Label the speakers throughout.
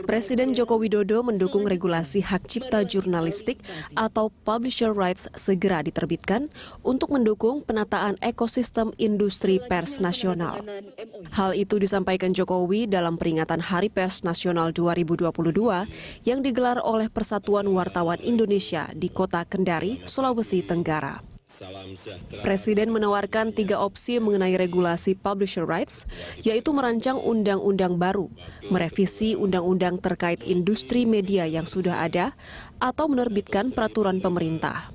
Speaker 1: Presiden Joko Widodo mendukung regulasi hak cipta jurnalistik atau publisher rights segera diterbitkan untuk mendukung penataan ekosistem industri pers nasional. Hal itu disampaikan Jokowi dalam peringatan Hari Pers Nasional 2022 yang digelar oleh Persatuan Wartawan Indonesia di Kota Kendari, Sulawesi Tenggara. Presiden menawarkan 3 opsi mengenai regulasi publisher rights, yaitu merancang undang-undang baru, merevisi undang-undang terkait industri media yang sudah ada, atau menerbitkan peraturan pemerintah.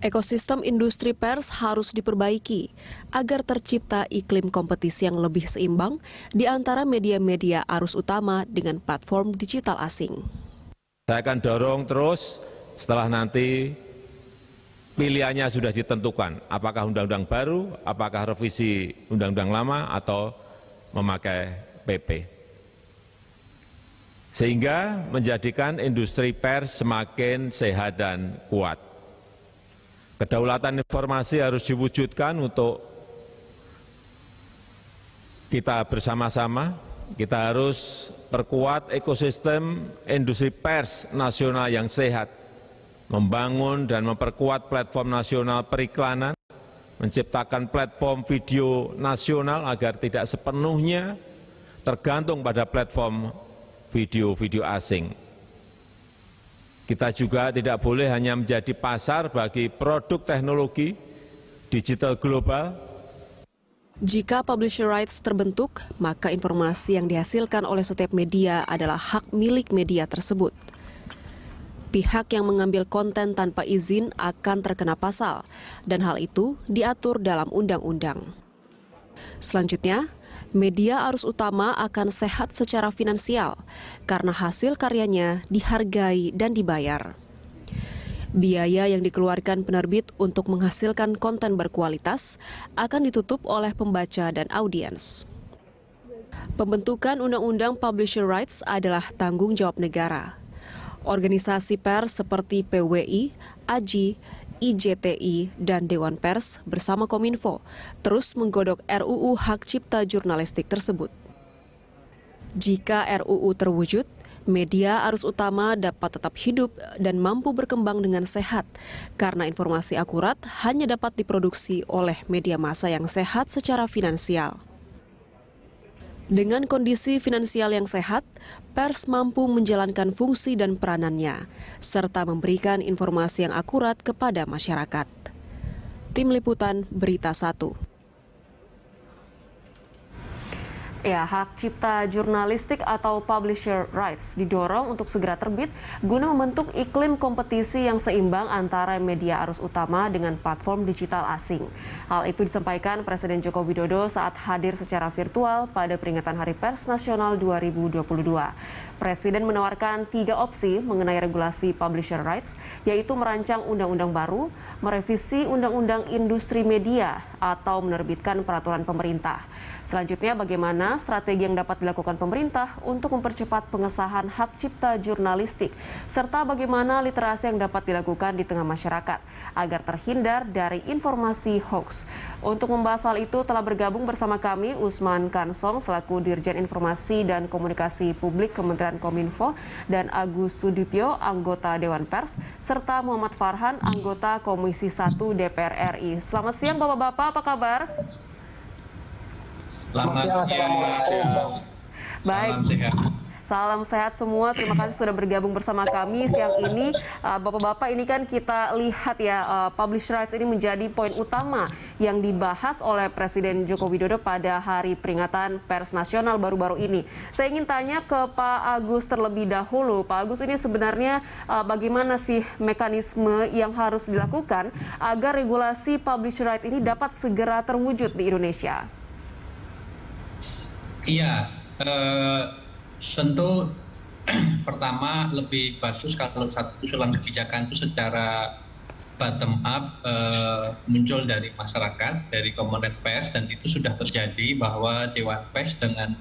Speaker 1: Ekosistem industri pers harus diperbaiki agar tercipta iklim kompetisi yang lebih seimbang di antara media-media arus utama dengan platform digital asing.
Speaker 2: Saya akan dorong terus setelah nanti pilihannya sudah ditentukan, apakah undang-undang baru, apakah revisi undang-undang lama, atau memakai PP. Sehingga menjadikan industri pers semakin sehat dan kuat. Kedaulatan informasi harus diwujudkan untuk kita bersama-sama, kita harus perkuat ekosistem industri pers nasional yang sehat, membangun dan memperkuat platform nasional periklanan, menciptakan platform video nasional agar tidak sepenuhnya tergantung pada platform video-video asing. Kita juga tidak boleh hanya menjadi pasar bagi produk teknologi digital global.
Speaker 1: Jika publisher rights terbentuk, maka informasi yang dihasilkan oleh setiap media adalah hak milik media tersebut. Pihak yang mengambil konten tanpa izin akan terkena pasal, dan hal itu diatur dalam undang-undang. Selanjutnya, media arus utama akan sehat secara finansial karena hasil karyanya dihargai dan dibayar. Biaya yang dikeluarkan penerbit untuk menghasilkan konten berkualitas akan ditutup oleh pembaca dan audiens. Pembentukan undang-undang publisher rights adalah tanggung jawab negara. Organisasi pers seperti PWI, AJI, IJTI, dan Dewan Pers bersama Kominfo terus menggodok RUU Hak Cipta Jurnalistik tersebut. Jika RUU terwujud, media arus utama dapat tetap hidup dan mampu berkembang dengan sehat, karena informasi akurat hanya dapat diproduksi oleh media massa yang sehat secara finansial. Dengan kondisi finansial yang sehat, pers mampu menjalankan fungsi dan peranannya, serta memberikan informasi yang akurat kepada masyarakat. Tim Liputan Berita 1. Ya, hak cipta jurnalistik atau publisher rights didorong untuk segera terbit guna membentuk iklim kompetisi yang seimbang antara media arus utama dengan platform digital asing. Hal itu disampaikan Presiden Joko Widodo saat hadir secara virtual pada peringatan Hari Pers Nasional 2022. Presiden menawarkan 3 opsi mengenai regulasi publisher rights, yaitu merancang undang-undang baru, merevisi undang-undang industri media, atau menerbitkan peraturan pemerintah. Selanjutnya, bagaimana strategi yang dapat dilakukan pemerintah untuk mempercepat pengesahan hak cipta jurnalistik, serta bagaimana literasi yang dapat dilakukan di tengah masyarakat agar terhindar dari informasi hoax. Untuk membahas hal itu telah bergabung bersama kami Usman Kansong selaku Dirjen Informasi dan Komunikasi Publik Kementerian Kominfo dan Agus Sudipyo, anggota Dewan Pers, serta Muhammad Farhan, anggota Komisi 1 DPR RI. Selamat siang Bapak-Bapak, apa kabar?
Speaker 3: Selamat siang.
Speaker 1: Baik.
Speaker 3: Salam sehat.
Speaker 1: Salam sehat semua. Terima kasih sudah bergabung bersama kami siang ini. Bapak-bapak, ini kan kita lihat ya, publisher rights ini menjadi poin utama yang dibahas oleh Presiden Joko Widodo pada Hari Peringatan Pers Nasional baru-baru ini. Saya ingin tanya ke Pak Agus terlebih dahulu. Pak Agus, ini sebenarnya bagaimana sih mekanisme yang harus dilakukan agar regulasi publisher rights ini dapat segera terwujud di Indonesia?
Speaker 3: Iya, tentu pertama lebih bagus kalau satu usulan kebijakan itu secara bottom up muncul dari masyarakat, dari komponen pers, dan itu sudah terjadi bahwa Dewan Pers dengan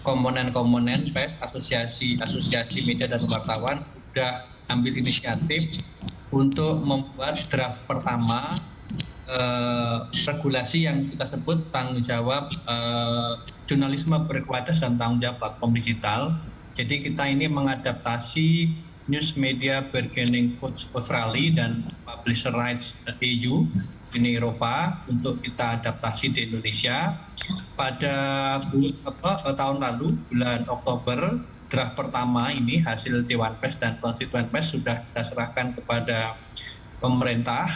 Speaker 3: komponen-komponen pers, asosiasi media dan wartawan sudah ambil inisiatif untuk membuat draft pertama regulasi yang kita sebut tanggung jawab jurnalisme berkualitas dan tanggung jawab platform digital, Jadi kita ini mengadaptasi News Media Bargaining Code Australia dan Publisher Rights EU ini Eropa untuk kita adaptasi di Indonesia. Pada tahun lalu bulan Oktober, draft pertama ini hasil Dewan Pers dan Konstituen Pers sudah kita serahkan kepada pemerintah,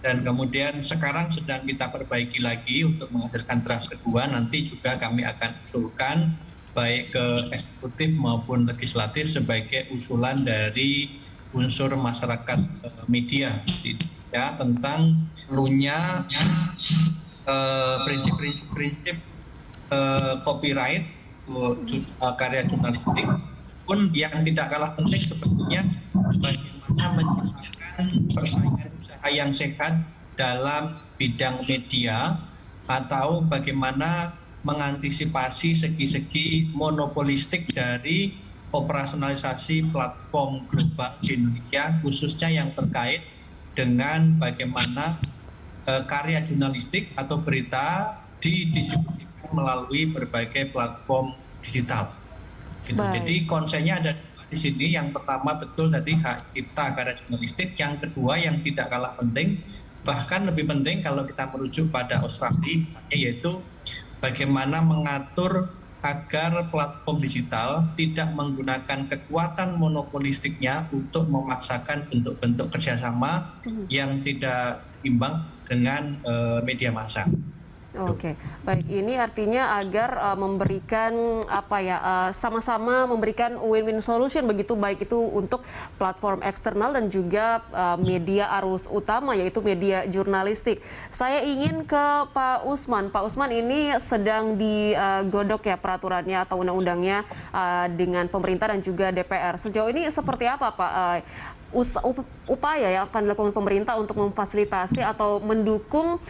Speaker 3: dan kemudian sekarang sedang kita perbaiki lagi untuk menghasilkan draft kedua. Nanti juga kami akan usulkan baik ke eksekutif maupun legislatif sebagai usulan dari unsur masyarakat media ya, tentang perlunya prinsip-prinsip copyright karya jurnalistik, pun yang tidak kalah penting sebetulnya bagaimana menciptakan persaingan usaha yang sehat dalam bidang media, atau bagaimana mengantisipasi segi-segi monopolistik dari operasionalisasi platform global di Indonesia, khususnya yang terkait dengan bagaimana karya jurnalistik atau berita didistribusikan melalui berbagai platform digital. Gitu. Jadi konsennya ada di sini. Yang pertama betul tadi hak cipta karya jurnalistik, yang kedua yang tidak kalah penting, bahkan lebih penting kalau kita merujuk pada Australia, yaitu bagaimana mengatur agar platform digital tidak menggunakan kekuatan monopolistiknya untuk memaksakan bentuk-bentuk kerjasama yang tidak seimbang dengan media massa.
Speaker 1: Oke, baik. Ini artinya agar memberikan sama-sama memberikan win-win solution begitu, baik itu untuk platform eksternal dan juga media arus utama yaitu media jurnalistik. Saya ingin ke Pak Usman. Pak Usman, ini sedang digodok ya peraturannya atau undang-undangnya dengan pemerintah dan juga DPR. Sejauh ini seperti apa, Pak? Upaya yang akan dilakukan pemerintah untuk memfasilitasi atau mendukung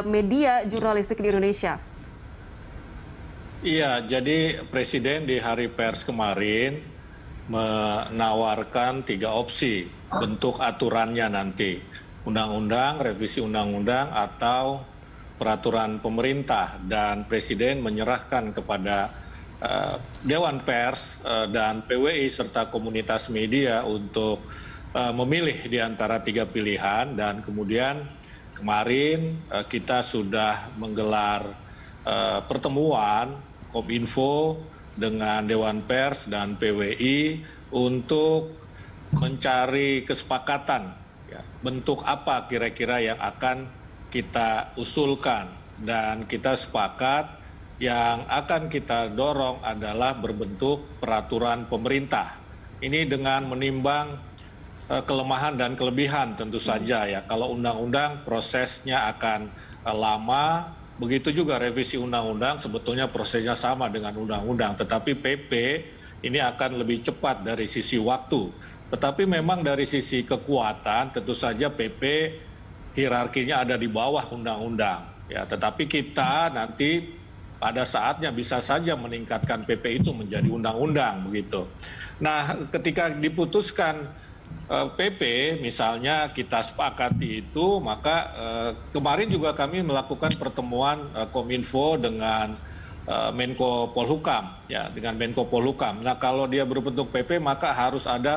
Speaker 1: media jurnalistik di Indonesia?
Speaker 4: Iya, jadi Presiden di Hari Pers kemarin menawarkan 3 opsi bentuk aturannya nanti. Undang-undang, revisi undang-undang, atau peraturan pemerintah. Dan Presiden menyerahkan kepada Dewan Pers dan PWI serta komunitas media untuk memilih di antara 3 pilihan. Dan kemudian kemarin kita sudah menggelar pertemuan Kominfo dengan Dewan Pers dan PWI untuk mencari kesepakatan ya, bentuk apa kira-kira yang akan kita usulkan. Dan kita sepakat yang akan kita dorong adalah berbentuk peraturan pemerintah. Ini dengan menimbang kelemahan dan kelebihan tentu saja ya. Kalau undang-undang prosesnya akan lama, begitu juga revisi undang-undang sebetulnya prosesnya sama dengan undang-undang. Tetapi PP ini akan lebih cepat dari sisi waktu. Tetapi memang dari sisi kekuatan tentu saja PP hierarkinya ada di bawah undang-undang ya. Tetapi kita nanti pada saatnya bisa saja meningkatkan PP itu menjadi undang-undang begitu. Nah, ketika diputuskan PP misalnya kita sepakati itu, maka kemarin juga kami melakukan pertemuan Kominfo dengan Menko Polhukam ya, dengan Menko Polhukam. Nah, kalau dia berbentuk PP maka harus ada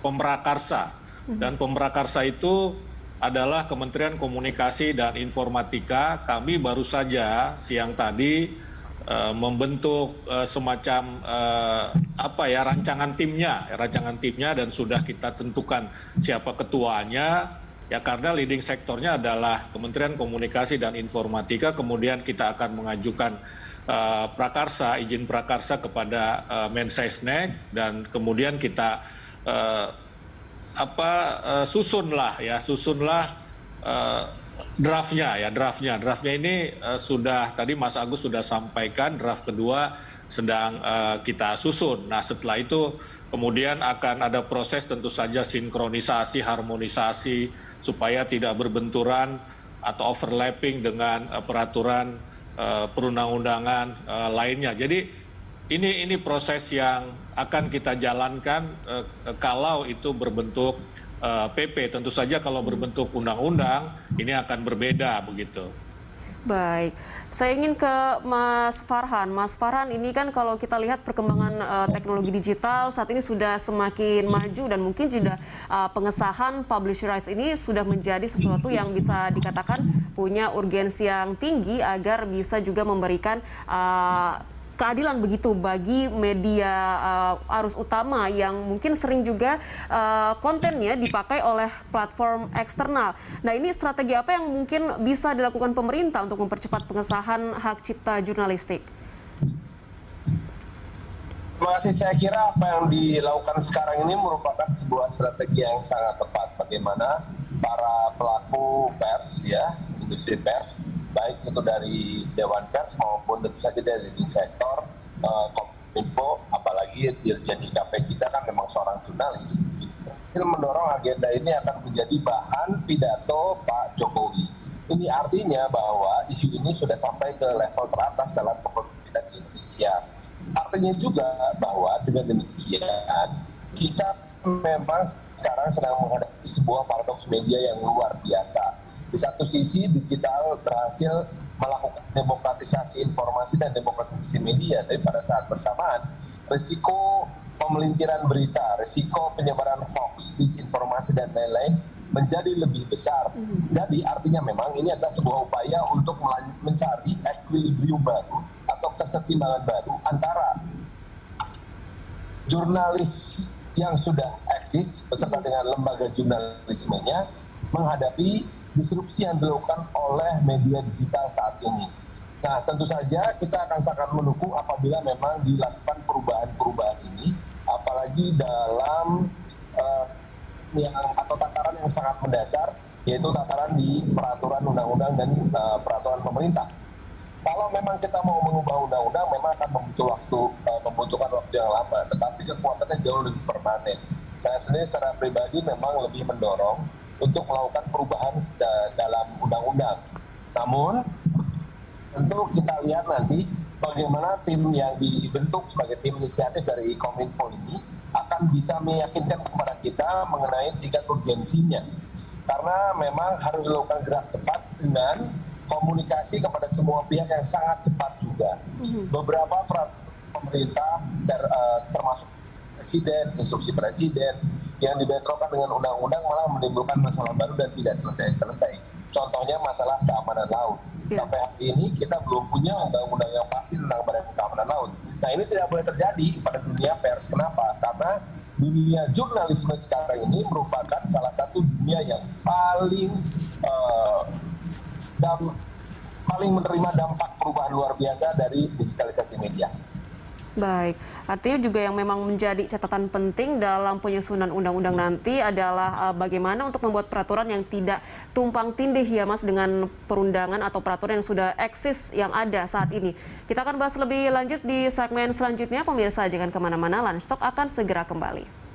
Speaker 4: pemrakarsa, dan pemrakarsa itu adalah Kementerian Komunikasi dan Informatika. Kami baru saja siang tadi membentuk semacam rancangan timnya, dan sudah kita tentukan siapa ketuanya ya, karena leading sektornya adalah Kementerian Komunikasi dan Informatika. Kemudian kita akan mengajukan prakarsa, izin prakarsa kepada Mensesnek, dan kemudian kita susunlah draftnya ini sudah tadi Mas Agus sudah sampaikan, draft kedua sedang kita susun. Nah, setelah itu kemudian akan ada proses tentu saja sinkronisasi, harmonisasi supaya tidak berbenturan atau overlapping dengan peraturan perundang-undangan lainnya. Jadi ini proses yang akan kita jalankan kalau itu berbentuk PP. Tentu saja kalau berbentuk undang-undang ini akan berbeda begitu.
Speaker 1: Baik. Saya ingin ke Mas Farhan. Mas Farhan, ini kan kalau kita lihat perkembangan teknologi digital saat ini sudah semakin maju dan mungkin juga pengesahan publisher rights ini sudah menjadi sesuatu yang bisa dikatakan punya urgensi yang tinggi agar bisa juga memberikan keadilan begitu bagi media arus utama yang mungkin sering juga kontennya dipakai oleh platform eksternal. Nah, ini strategi apa yang mungkin bisa dilakukan pemerintah untuk mempercepat pengesahan hak cipta jurnalistik?
Speaker 5: Terima kasih. Saya kira apa yang dilakukan sekarang ini merupakan sebuah strategi yang sangat tepat bagaimana para pelaku pers, ya, industri pers, baik itu dari Dewan Pers maupun tentu saja dari sektor Kominfo, apalagi Dirjen IKP kita kan memang seorang jurnalis, mendorong agenda ini akan menjadi bahan pidato Pak Jokowi. Ini artinya bahwa isu ini sudah sampai ke level teratas dalam kepemimpinan Indonesia. Artinya juga bahwa dengan demikian kita memang sekarang sedang menghadapi sebuah paradoks media yang luar biasa. Di satu sisi digital berhasil melakukan demokratisasi informasi dan demokratisasi media, tapi pada saat bersamaan risiko pemelintiran berita, risiko penyebaran hoax, disinformasi dan lain-lain menjadi lebih besar. Jadi artinya memang ini adalah sebuah upaya untuk mencari equilibrium baru atau kesetimbangan baru antara jurnalis yang sudah eksis beserta dengan lembaga jurnalismenya menghadapi disrupsi yang dilakukan oleh media digital saat ini. Nah, tentu saja kita akan sangat mendukung apabila memang dilakukan perubahan-perubahan ini, apalagi dalam tataran yang sangat mendasar, yaitu tataran di peraturan undang-undang dan peraturan pemerintah. Kalau memang kita mau mengubah undang-undang, memang akan membutuhkan waktu yang lama, tetapi kekuatannya jauh lebih permanen. Saya sendiri secara pribadi memang lebih mendorong untuk melakukan perubahan dalam undang-undang. Namun, tentu kita lihat nanti bagaimana tim yang dibentuk sebagai tim inisiatif dari Kominfo ini akan bisa meyakinkan kepada kita mengenai tingkat urgensinya. Karena memang harus dilakukan gerak cepat dengan komunikasi kepada semua pihak yang sangat cepat juga. Beberapa peraturan pemerintah termasuk presiden, instruksi presiden yang dibentrokan dengan undang-undang malah menimbulkan masalah baru dan tidak selesai-selesai. Contohnya masalah keamanan laut. Sampai hari ini kita belum punya undang-undang yang pasti tentang badan keamanan laut. Nah, ini tidak boleh terjadi pada dunia pers. Kenapa? Karena dunia jurnalisme sekarang ini merupakan salah satu dunia yang paling menerima dampak perubahan luar biasa dari digitalisasi media.
Speaker 1: Baik, artinya juga yang memang menjadi catatan penting dalam penyusunan undang-undang nanti adalah bagaimana untuk membuat peraturan yang tidak tumpang tindih ya Mas dengan perundangan atau peraturan yang sudah eksis yang ada saat ini. Kita akan bahas lebih lanjut di segmen selanjutnya. Pemirsa jangan kemana-mana, Lunch Talk akan segera kembali.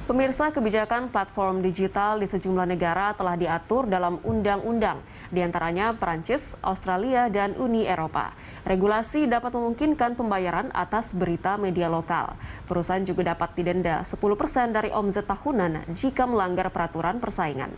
Speaker 1: Pemirsa, kebijakan platform digital di sejumlah negara telah diatur dalam undang-undang, diantaranya Perancis, Australia, dan Uni Eropa. Regulasi dapat memungkinkan pembayaran atas berita media lokal. Perusahaan juga dapat didenda 10% dari omzet tahunan jika melanggar peraturan persaingan.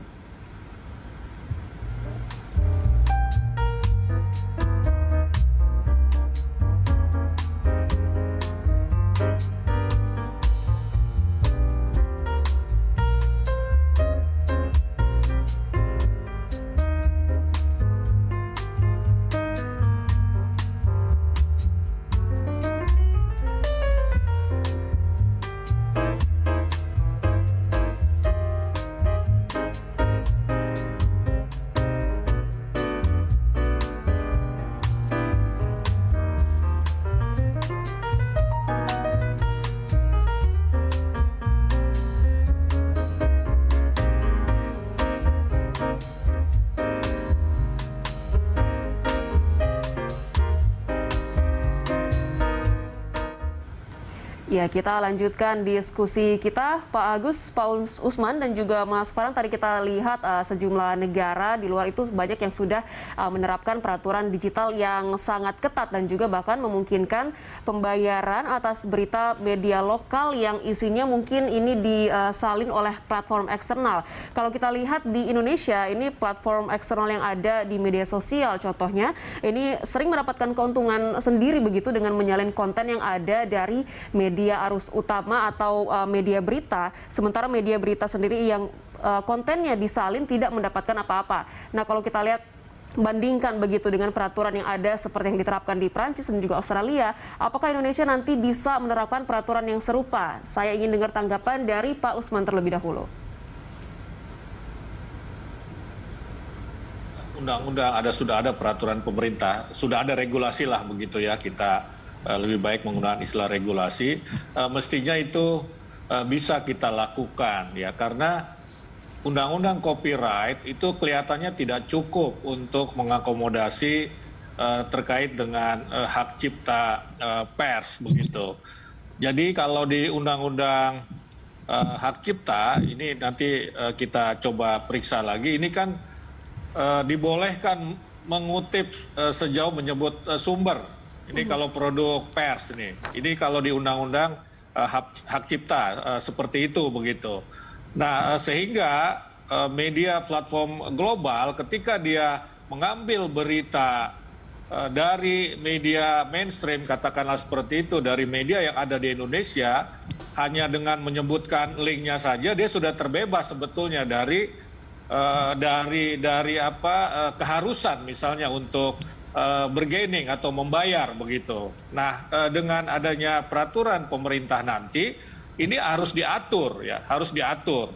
Speaker 1: Ya, kita lanjutkan diskusi kita, Pak Agus, Pak Usman, dan juga Mas Farhan. Tadi kita lihat sejumlah negara di luar itu banyak yang sudah menerapkan peraturan digital yang sangat ketat dan juga bahkan memungkinkan pembayaran atas berita media lokal yang isinya mungkin ini disalin oleh platform eksternal. Kalau kita lihat di Indonesia, ini platform eksternal yang ada di media sosial contohnya, ini sering mendapatkan keuntungan sendiri begitu dengan menyalin konten yang ada dari media arus utama atau media berita, sementara media berita sendiri yang kontennya disalin tidak mendapatkan apa-apa. Nah, kalau kita lihat bandingkan begitu dengan peraturan yang ada seperti yang diterapkan di Prancis dan juga Australia, apakah Indonesia nanti bisa menerapkan peraturan yang serupa? Saya ingin dengar tanggapan dari Pak Usman terlebih dahulu.
Speaker 4: Undang-undang sudah ada peraturan pemerintah, sudah ada regulasi lah begitu ya, kita lebih baik menggunakan istilah regulasi, mestinya itu bisa kita lakukan ya, karena undang-undang copyright itu kelihatannya tidak cukup untuk mengakomodasi terkait dengan hak cipta pers begitu. Jadi kalau di undang-undang hak cipta ini nanti kita coba periksa lagi, ini kan dibolehkan mengutip sejauh menyebut sumber. Ini kalau produk pers nih, ini kalau di undang-undang hak cipta seperti itu begitu. Nah, sehingga media platform global ketika dia mengambil berita dari media mainstream, katakanlah seperti itu, dari media yang ada di Indonesia, hanya dengan menyebutkan linknya saja dia sudah terbebas sebetulnya dari keharusan misalnya untuk bergaining atau membayar begitu. Nah, dengan adanya peraturan pemerintah nanti ini harus diatur ya, harus diatur.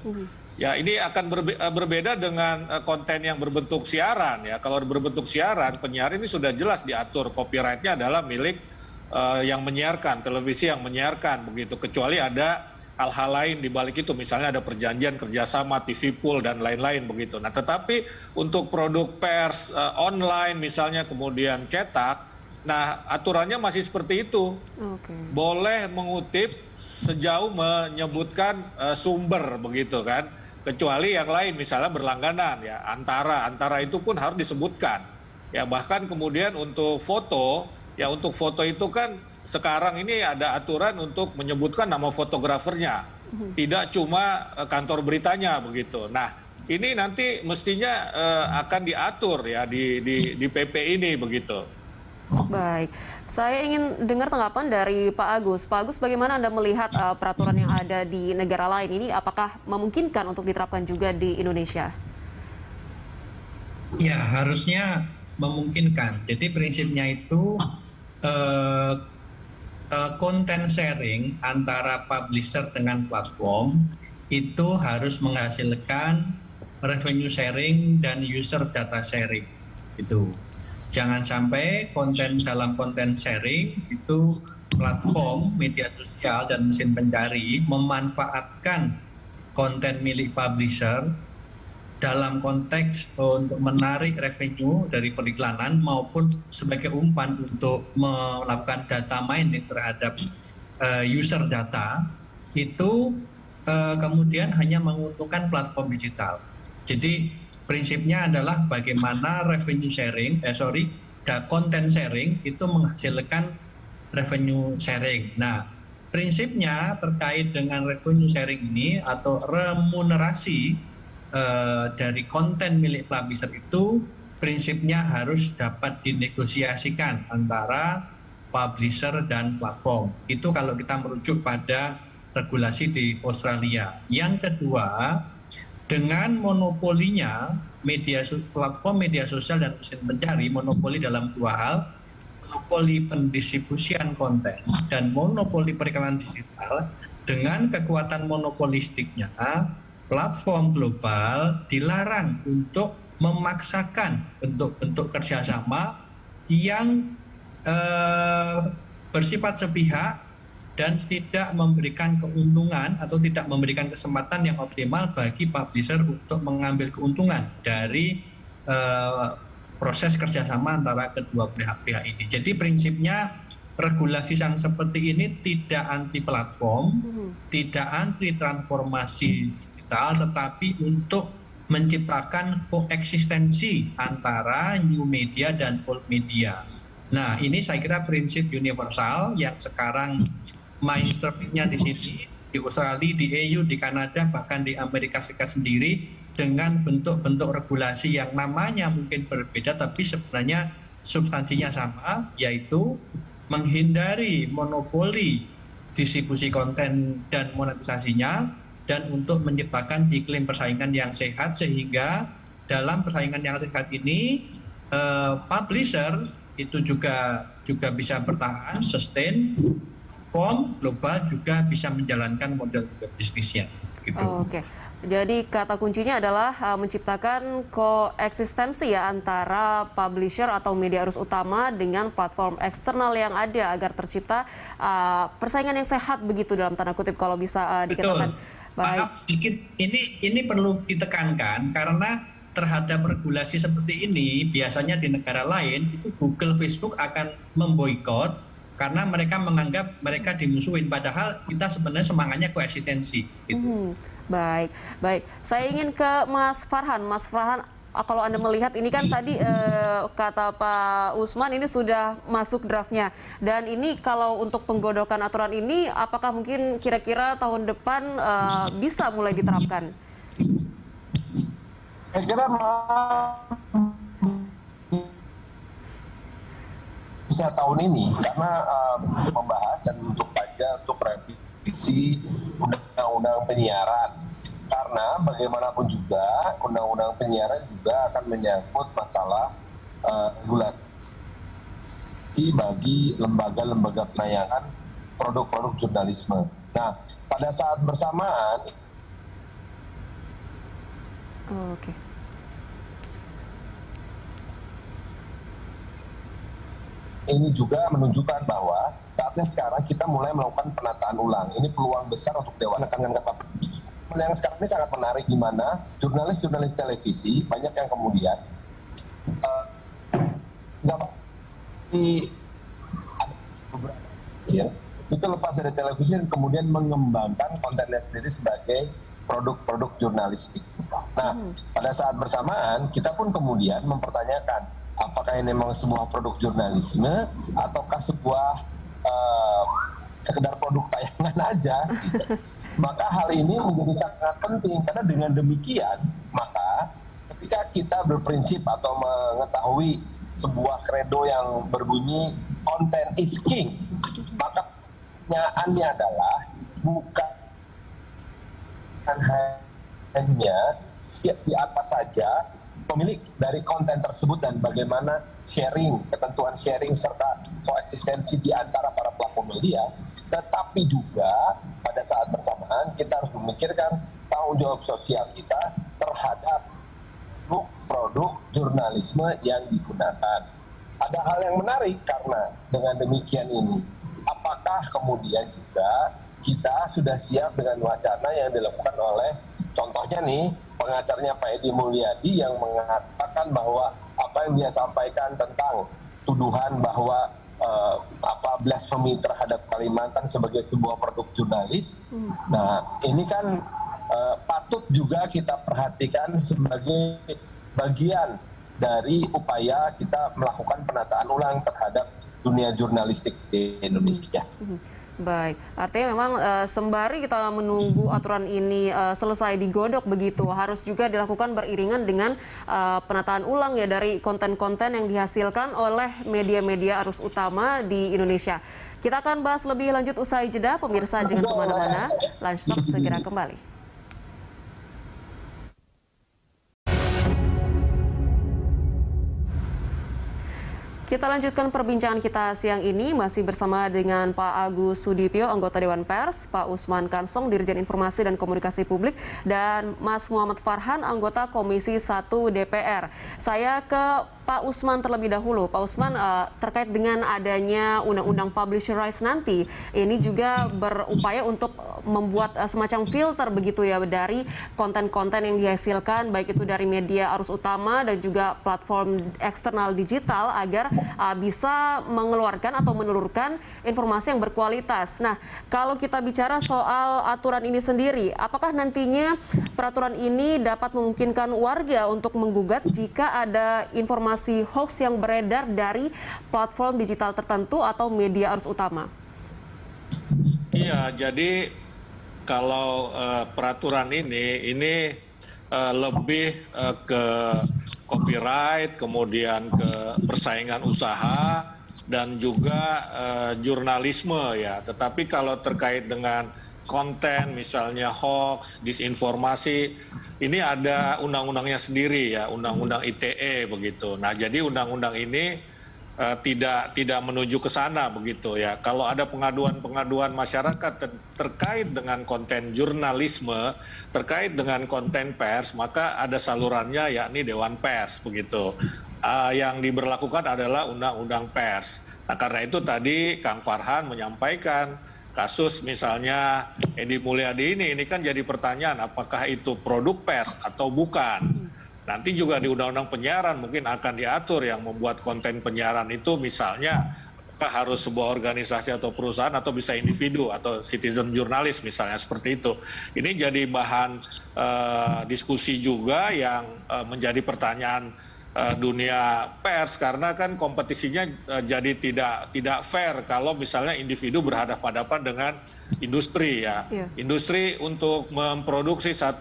Speaker 4: Ya, ini akan berbeda dengan konten yang berbentuk siaran ya. Kalau berbentuk siaran, penyiar ini sudah jelas diatur, copyright-nya adalah milik yang menyiarkan, televisi yang menyiarkan begitu, kecuali ada hal-hal lain di balik itu, misalnya ada perjanjian kerjasama, TV pool dan lain-lain begitu. Nah, tetapi untuk produk pers online misalnya kemudian cetak, nah aturannya masih seperti itu. Boleh mengutip sejauh menyebutkan sumber begitu kan, kecuali yang lain misalnya berlangganan ya, antara itu pun harus disebutkan. Ya, bahkan kemudian untuk foto, ya untuk foto itu kan sekarang ini ada aturan untuk menyebutkan nama fotografernya, tidak cuma kantor beritanya begitu. Nah, ini nanti mestinya akan diatur ya di PP ini begitu.
Speaker 1: Baik, saya ingin dengar tanggapan dari Pak Agus. Pak Agus, bagaimana Anda melihat peraturan yang ada di negara lain ini? Apakah memungkinkan untuk diterapkan juga di Indonesia?
Speaker 3: Ya, harusnya memungkinkan. Jadi prinsipnya itu konten sharing antara publisher dengan platform itu harus menghasilkan revenue sharing dan user data sharing. Itu jangan sampai dalam konten sharing itu platform media sosial dan mesin pencari memanfaatkan konten milik publisher dalam konteks untuk menarik revenue dari periklanan maupun sebagai umpan untuk melakukan data mining terhadap user data, itu kemudian hanya menguntungkan platform digital. Jadi prinsipnya adalah bagaimana content sharing itu menghasilkan revenue sharing. Nah, prinsipnya terkait dengan revenue sharing ini atau remunerasi dari konten milik publisher itu prinsipnya harus dapat dinegosiasikan antara publisher dan platform. Itu kalau kita merujuk pada regulasi di Australia. Yang kedua, dengan monopolinya platform media sosial dan mesin pencari, monopoli dalam dua hal, monopoli pendistribusian konten dan monopoli periklanan digital, dengan kekuatan monopolistiknya, platform global dilarang untuk memaksakan bentuk-bentuk kerjasama yang bersifat sepihak dan tidak memberikan keuntungan atau tidak memberikan kesempatan yang optimal bagi publisher untuk mengambil keuntungan dari proses kerjasama antara kedua pihak ini. Jadi prinsipnya regulasi yang seperti ini tidak anti platform, tidak anti transformasi digital, tetapi untuk menciptakan koeksistensi antara new media dan old media. Nah, ini saya kira prinsip universal yang sekarang mainstream-nya di sini, di Australia, di EU, di Kanada, bahkan di Amerika Serikat sendiri, dengan bentuk-bentuk regulasi yang namanya mungkin berbeda, tapi sebenarnya substansinya sama, yaitu menghindari monopoli distribusi konten dan monetisasinya, dan untuk menciptakan iklim persaingan yang sehat, sehingga dalam persaingan yang sehat ini publisher itu juga bisa bertahan, sustain, global juga bisa menjalankan model bisnisnya. Gitu.
Speaker 1: Oke. Jadi kata kuncinya adalah menciptakan koeksistensi ya antara publisher atau media arus utama dengan platform eksternal yang ada agar tercipta persaingan yang sehat begitu dalam tanda kutip kalau bisa dikatakan.
Speaker 3: Maaf sedikit, ini perlu ditekankan karena terhadap regulasi seperti ini biasanya di negara lain itu Google, Facebook akan memboikot karena mereka menganggap mereka dimusuhin, padahal kita sebenarnya semangatnya koeksistensi. Gitu.
Speaker 1: Baik. Saya ingin ke Mas Farhan. Mas Farhan, kalau Anda melihat ini kan tadi kata Pak Usman ini sudah masuk draftnya. Dan ini kalau untuk penggodokan aturan ini, apakah mungkin kira-kira tahun depan bisa mulai diterapkan?
Speaker 5: Saya kira bisa tahun ini karena membahas dan untuk revisi undang-undang penyiaran, karena bagaimanapun juga undang-undang penyiaran juga akan menyangkut masalah regulasi bagi lembaga-lembaga penayangan produk-produk jurnalisme. Nah, pada saat bersamaan ini juga menunjukkan bahwa saatnya sekarang kita mulai melakukan penataan ulang. Ini peluang besar untuk Dewan. Dengan kata yang sekarang ini sangat menarik, di mana jurnalis-jurnalis televisi banyak yang kemudian itu lepas dari televisi dan kemudian mengembangkan kontennya sendiri sebagai produk-produk jurnalistik. Nah, pada saat bersamaan kita pun kemudian mempertanyakan apakah ini memang sebuah produk jurnalisme ataukah sebuah sekedar produk tayangan aja. Gitu. Maka hal ini menjadi sangat penting karena dengan demikian maka ketika kita berprinsip atau mengetahui sebuah kredo yang berbunyi content is king, maka pertanyaannya adalah bukan hanya siapa saja pemilik dari konten tersebut dan bagaimana ketentuan sharing serta koeksistensi di antara para pelaku media, tetapi juga pada saat bersamaan kita harus memikirkan tanggung jawab sosial kita terhadap produk jurnalisme yang digunakan. Ada hal yang menarik karena dengan demikian ini, apakah kemudian juga kita sudah siap dengan wacana yang dilakukan oleh, contohnya nih, pengacaranya Pak Edi Mulyadi yang mengatakan bahwa apa yang dia sampaikan tentang tuduhan bahwa blasfemi terhadap Kalimantan sebagai sebuah produk jurnalis. Nah, ini kan patut juga kita perhatikan sebagai bagian dari upaya kita melakukan penataan ulang terhadap dunia jurnalistik di Indonesia.
Speaker 1: Baik, artinya memang sembari kita menunggu aturan ini selesai digodok begitu, harus juga dilakukan beriringan dengan penataan ulang ya dari konten-konten yang dihasilkan oleh media-media arus utama di Indonesia. Kita akan bahas lebih lanjut usai jeda, pemirsa jangan kemana-mana, Lunch Talk segera kembali. Kita lanjutkan perbincangan kita siang ini masih bersama dengan Pak Agus Sudipyo, anggota Dewan Pers, Pak Usman Kansong, Dirjen Informasi dan Komunikasi Publik, dan Mas Muhammad Farhan, anggota Komisi 1 DPR. Saya ke Pak Usman terlebih dahulu. Pak Usman, terkait dengan adanya Undang-Undang Publisher Rights nanti, ini juga berupaya untuk membuat semacam filter begitu ya dari konten-konten yang dihasilkan, baik itu dari media arus utama dan juga platform eksternal digital, agar bisa mengeluarkan atau menelurkan informasi yang berkualitas. Nah, kalau kita bicara soal aturan ini sendiri, apakah nantinya peraturan ini dapat memungkinkan warga untuk menggugat jika ada informasi hoax yang beredar dari platform digital tertentu atau media arus utama?
Speaker 4: Iya, jadi kalau peraturan ini lebih ke copyright, kemudian ke persaingan usaha dan juga jurnalisme ya. Tetapi kalau terkait dengan konten misalnya hoax, disinformasi, ini ada undang-undangnya sendiri ya, undang-undang ITE begitu. Nah, jadi undang-undang ini tidak menuju ke sana begitu ya. Kalau ada pengaduan masyarakat terkait dengan konten jurnalisme, terkait dengan konten pers, maka ada salurannya yakni Dewan Pers begitu. Yang diberlakukan adalah Undang-Undang Pers. Nah, karena itu tadi Kang Farhan menyampaikan kasus misalnya Edi Mulyadi ini kan jadi pertanyaan, apakah itu produk pers atau bukan. Nanti juga di Undang-Undang Penyiaran mungkin akan diatur yang membuat konten penyiaran itu misalnya apakah harus sebuah organisasi atau perusahaan atau bisa individu atau citizen jurnalis misalnya seperti itu. Ini jadi bahan diskusi juga yang menjadi pertanyaan dunia pers, karena kan kompetisinya jadi tidak fair kalau misalnya individu berhadapan-hadapan dengan industri ya. Industri untuk memproduksi 1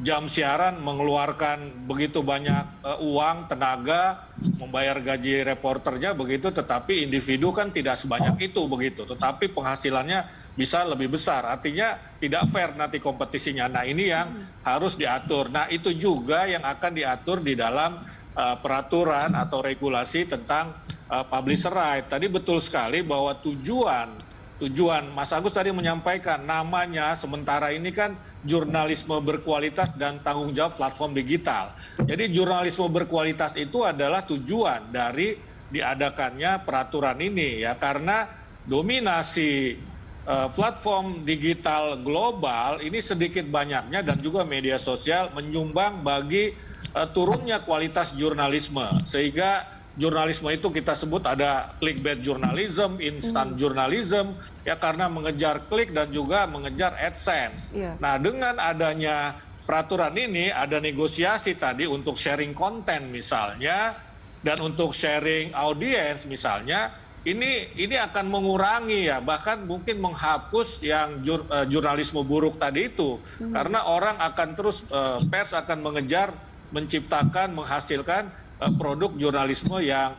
Speaker 4: jam siaran mengeluarkan begitu banyak uang, tenaga, membayar gaji reporternya begitu, tetapi individu kan tidak sebanyak itu begitu, tetapi penghasilannya bisa lebih besar, artinya tidak fair nanti kompetisinya. Nah, ini yang harus diatur. Nah, itu juga yang akan diatur di dalam peraturan atau regulasi tentang publisher right. Tadi betul sekali bahwa tujuan Mas Agus tadi menyampaikan namanya sementara ini kan jurnalisme berkualitas dan tanggung jawab platform digital. Jadi jurnalisme berkualitas itu adalah tujuan dari diadakannya peraturan ini ya, karena dominasi platform digital global ini sedikit banyaknya dan juga media sosial menyumbang bagi turunnya kualitas jurnalisme, sehingga jurnalisme itu kita sebut ada clickbait journalism, instant journalism, ya karena mengejar klik dan juga mengejar AdSense. Nah, dengan adanya peraturan ini ada negosiasi tadi untuk sharing konten misalnya dan untuk sharing audience misalnya, ini akan mengurangi ya, bahkan mungkin menghapus yang jurnalisme buruk tadi itu, karena orang akan terus pers akan mengejar menciptakan, menghasilkan produk jurnalisme yang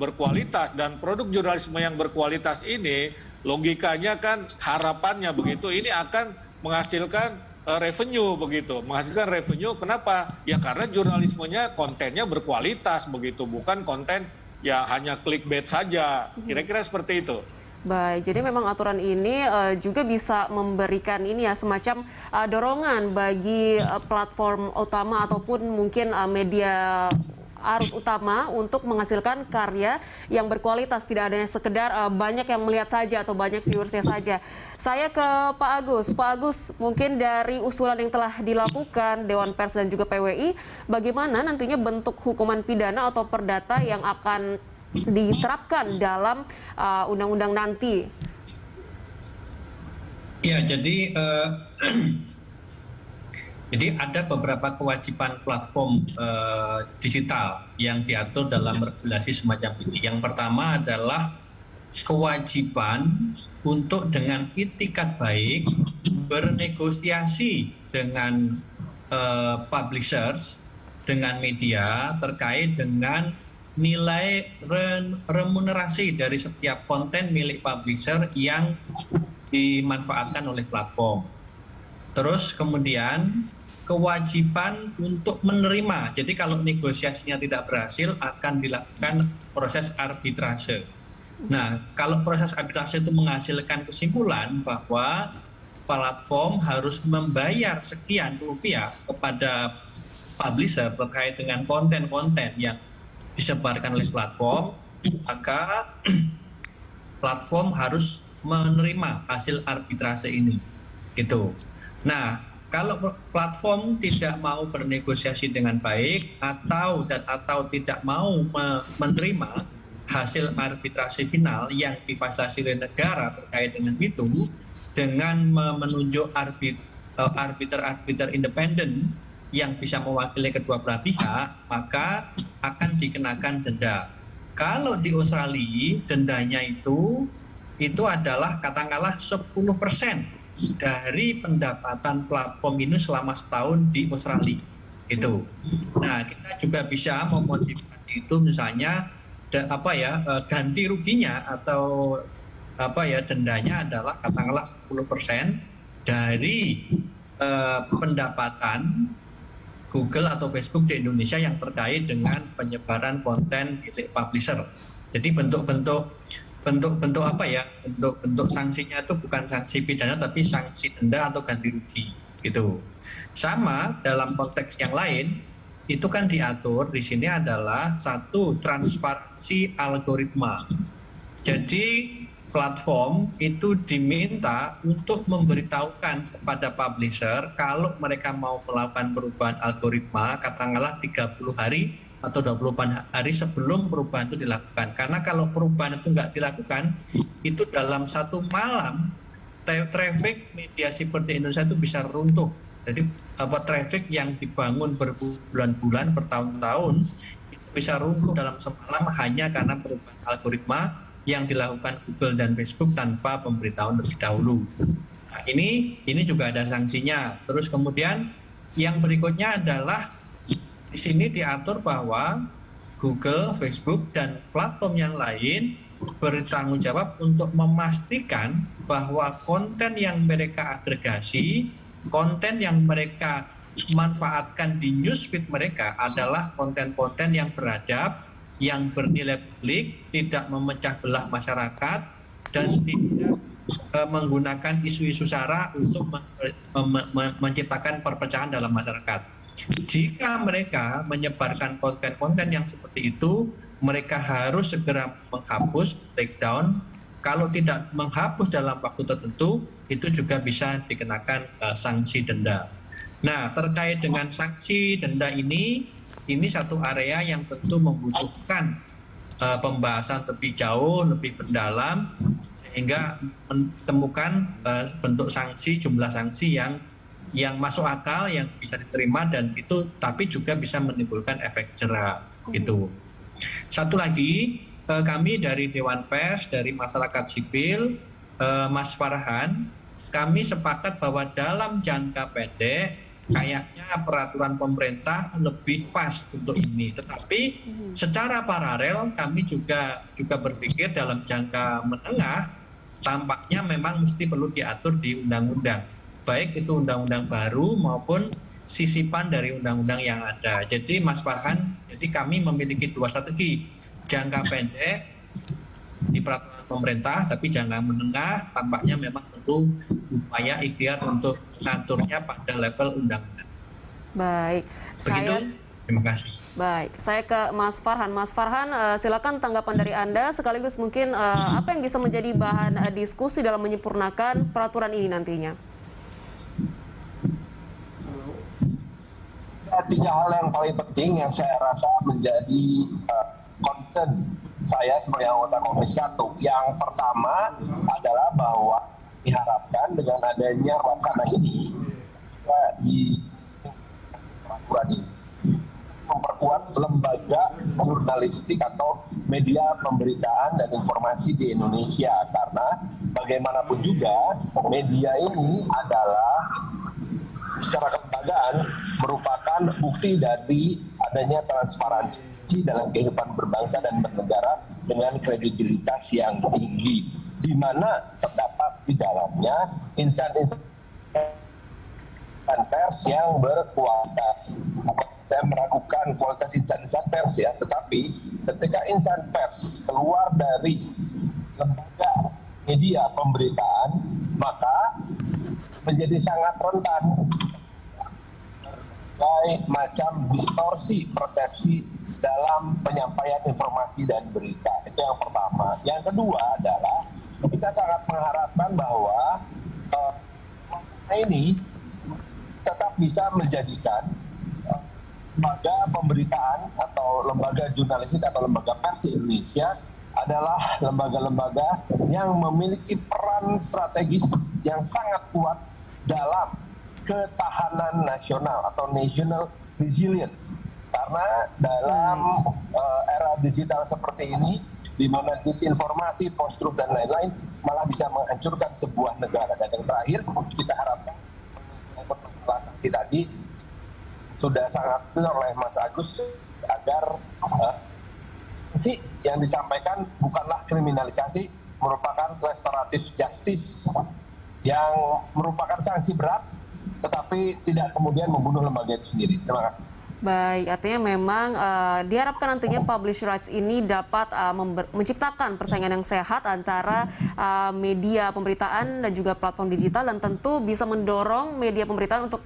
Speaker 4: berkualitas, dan produk jurnalisme yang berkualitas ini logikanya kan harapannya begitu ini akan menghasilkan revenue begitu, menghasilkan revenue. Kenapa? Ya karena jurnalismenya kontennya berkualitas begitu, bukan konten yang hanya clickbait saja. Kira-kira seperti itu.
Speaker 1: Baik, jadi memang aturan ini juga bisa memberikan ini ya semacam dorongan bagi platform utama ataupun mungkin media arus utama untuk menghasilkan karya yang berkualitas, tidak adanya sekedar banyak yang melihat saja atau banyak viewersnya saja. Saya ke Pak Agus. Pak Agus, mungkin dari usulan yang telah dilakukan Dewan Pers dan juga PWI, bagaimana nantinya bentuk hukuman pidana atau perdata yang akan diterapkan dalam undang-undang nanti?
Speaker 3: Ya, jadi ada beberapa kewajiban platform digital yang diatur dalam regulasi semacam ini. Yang pertama adalah kewajiban untuk dengan itikat baik bernegosiasi dengan publishers, dengan media terkait dengan nilai remunerasi dari setiap konten milik publisher yang dimanfaatkan oleh platform. Terus kemudian kewajiban untuk menerima. Jadi kalau negosiasinya tidak berhasil akan dilakukan proses arbitrase. Nah, kalau proses arbitrase itu menghasilkan kesimpulan bahwa platform harus membayar sekian rupiah kepada publisher terkait dengan konten-konten yang disebarkan oleh platform, maka platform harus menerima hasil arbitrase ini. gitu. Nah, kalau platform tidak mau bernegosiasi dengan baik atau tidak mau menerima hasil arbitrasi final yang difasilitasi oleh negara terkait dengan itu, dengan menunjuk arbiter independen yang bisa mewakili kedua belah pihak, maka akan dikenakan denda. Kalau di Australia dendanya itu adalah katakanlah 10% dari pendapatan platform ini selama setahun di Australia. Itu. Nah, kita juga bisa memodifikasi itu misalnya ganti ruginya atau dendanya adalah katakanlah 10% dari pendapatan Google atau Facebook di Indonesia yang terkait dengan penyebaran konten milik publisher. Jadi bentuk sanksinya itu bukan sanksi pidana tapi sanksi denda atau ganti rugi gitu. Sama dalam konteks yang lain itu kan diatur di sini adalah satu transparansi algoritma. Jadi platform itu diminta untuk memberitahukan kepada publisher kalau mereka mau melakukan perubahan algoritma katakanlah 30 hari atau 24 hari sebelum perubahan itu dilakukan. Karena kalau perubahan itu nggak dilakukan, itu dalam satu malam traffic media siber di Indonesia itu bisa runtuh. Jadi traffic yang dibangun berbulan-bulan, bertahun-tahun, itu bisa runtuh dalam semalam hanya karena perubahan algoritma yang dilakukan Google dan Facebook tanpa pemberitahuan lebih dahulu. Nah, ini juga ada sanksinya. Terus kemudian yang berikutnya adalah di sini diatur bahwa Google, Facebook, dan platform yang lain bertanggung jawab untuk memastikan bahwa konten yang mereka agregasi, konten yang mereka manfaatkan di newsfeed mereka adalah konten-konten yang beradab, yang bernilai publik, tidak memecah belah masyarakat, dan tidak menggunakan isu-isu sara untuk menciptakan perpecahan dalam masyarakat. Jika mereka menyebarkan konten-konten yang seperti itu, mereka harus segera menghapus, take down. Kalau tidak menghapus dalam waktu tertentu, itu juga bisa dikenakan sanksi denda. Nah, terkait dengan sanksi denda ini satu area yang tentu membutuhkan pembahasan lebih jauh, lebih mendalam, sehingga menemukan bentuk sanksi, jumlah sanksi yang masuk akal, yang bisa diterima, dan itu tapi juga bisa menimbulkan efek jera gitu. Satu lagi, kami dari Dewan Pers, dari masyarakat sipil, Mas Farhan, kami sepakat bahwa dalam jangka pendek kayaknya peraturan pemerintah lebih pas untuk ini. Tetapi secara paralel kami juga berpikir dalam jangka menengah tampaknya memang mesti perlu diatur di undang-undang. Baik itu undang-undang baru maupun sisipan dari undang-undang yang ada. Jadi Mas Farhan, jadi kami memiliki dua strategi. Jangka pendek di peraturan pemerintah, tapi jangka menengah tampaknya memang perlu upaya ikhtiar untuk mengaturnya pada level undang-undang.
Speaker 1: Baik.
Speaker 3: Begitu, terima kasih.
Speaker 1: Baik, saya ke Mas Farhan. Mas Farhan, silakan tanggapan dari Anda, sekaligus mungkin apa yang bisa menjadi bahan diskusi dalam menyempurnakan peraturan ini nantinya?
Speaker 5: Tiga hal yang paling penting yang saya rasa menjadi concern saya sebagai anggota Komisi 1. Yang pertama adalah bahwa diharapkan dengan adanya wacana ini di peraturan ini memperkuat lembaga jurnalistik atau media pemberitaan dan informasi di Indonesia, karena bagaimanapun juga media ini adalah secara kelembagaan merupakan bukti dari adanya transparansi dalam kehidupan berbangsa dan bernegara dengan kredibilitas yang tinggi, di mana terdapat di dalamnya insan-insan pers yang berkualitas. Saya meragukan kualitas insan-insan pers ya, tetapi ketika insan pers keluar dari lembaga media pemberitaan, maka menjadi sangat rentan berbagai macam distorsi persepsi dalam penyampaian informasi dan berita. Itu yang pertama. Yang kedua adalah kita sangat mengharapkan bahwa ini tetap bisa menjadikan lembaga pemberitaan atau lembaga jurnalistik atau lembaga pers di Indonesia adalah lembaga-lembaga yang memiliki peran strategis yang sangat kuat dalam ketahanan nasional atau national resilience. Karena dalam era digital seperti ini, di mana disinformasi, post-truth, dan lain-lain malah bisa menghancurkan sebuah negara. Dan yang terakhir, kita harapkan tadi sudah sangat clear oleh Mas Agus agar yang disampaikan bukanlah kriminalisasi, merupakan restoratif justice yang merupakan sanksi berat, tetapi tidak kemudian membunuh lembaga itu sendiri. Terima kasih.
Speaker 1: Baik, artinya memang diharapkan nantinya publish rights ini dapat menciptakan persaingan yang sehat antara media pemberitaan dan juga platform digital, dan tentu bisa mendorong media pemberitaan untuk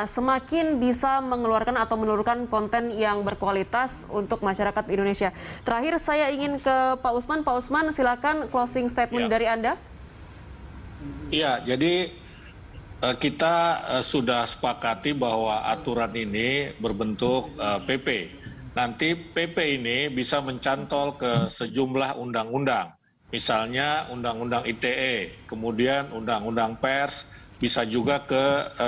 Speaker 1: semakin bisa mengeluarkan atau menurunkan konten yang berkualitas untuk masyarakat Indonesia. Terakhir saya ingin ke Pak Usman. Pak Usman, silakan closing statement dari Anda.
Speaker 4: Iya, jadi kita sudah sepakati bahwa aturan ini berbentuk PP. Nanti PP ini bisa mencantol ke sejumlah undang-undang. Misalnya Undang-Undang ITE, kemudian Undang-Undang Pers, bisa juga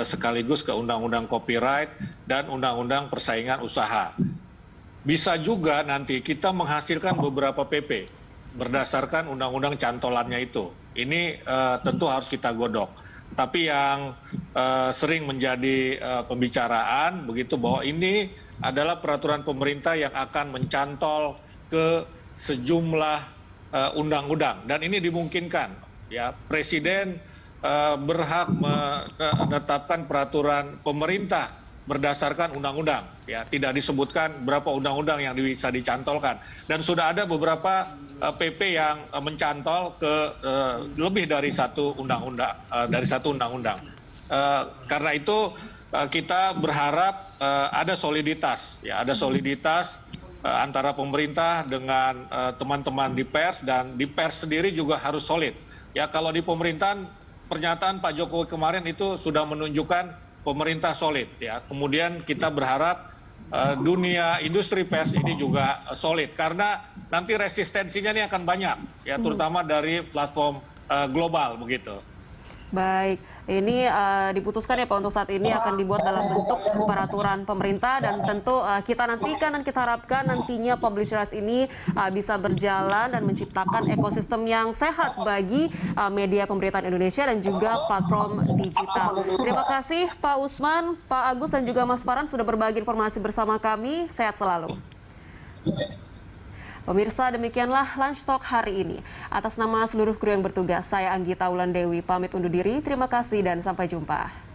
Speaker 4: sekaligus ke Undang-Undang Copyright dan Undang-Undang Persaingan Usaha. Bisa juga nanti kita menghasilkan beberapa PP berdasarkan undang-undang cantolannya itu. Ini tentu harus kita godok. Tapi yang sering menjadi pembicaraan begitu bahwa ini adalah peraturan pemerintah yang akan mencantol ke sejumlah undang-undang, dan ini dimungkinkan. Ya, Presiden berhak menetapkan peraturan pemerintah berdasarkan undang-undang. Ya, tidak disebutkan berapa undang-undang yang bisa dicantolkan, dan sudah ada beberapa PP yang mencantol ke lebih dari satu undang-undang. Karena itu kita berharap ada soliditas, ya, ada soliditas antara pemerintah dengan teman-teman di pers, dan di pers sendiri juga harus solid. Ya, kalau di pemerintahan, pernyataan Pak Jokowi kemarin itu sudah menunjukkan pemerintah solid. Ya, kemudian kita berharap dunia industri pers ini juga solid, karena nanti resistensinya ini akan banyak, ya, terutama dari platform global begitu.
Speaker 1: Baik, ini diputuskan ya Pak untuk saat ini akan dibuat dalam bentuk peraturan pemerintah, dan tentu kita nantikan dan kita harapkan nantinya publish rights ini bisa berjalan dan menciptakan ekosistem yang sehat bagi media pemberitaan Indonesia dan juga platform digital. Terima kasih Pak Usman, Pak Agus, dan juga Mas Farhan sudah berbagi informasi bersama kami. Sehat selalu. Pemirsa, demikianlah Lunch Talk hari ini. Atas nama seluruh kru yang bertugas, saya Anggita Wulandewi pamit undur diri. Terima kasih dan sampai jumpa.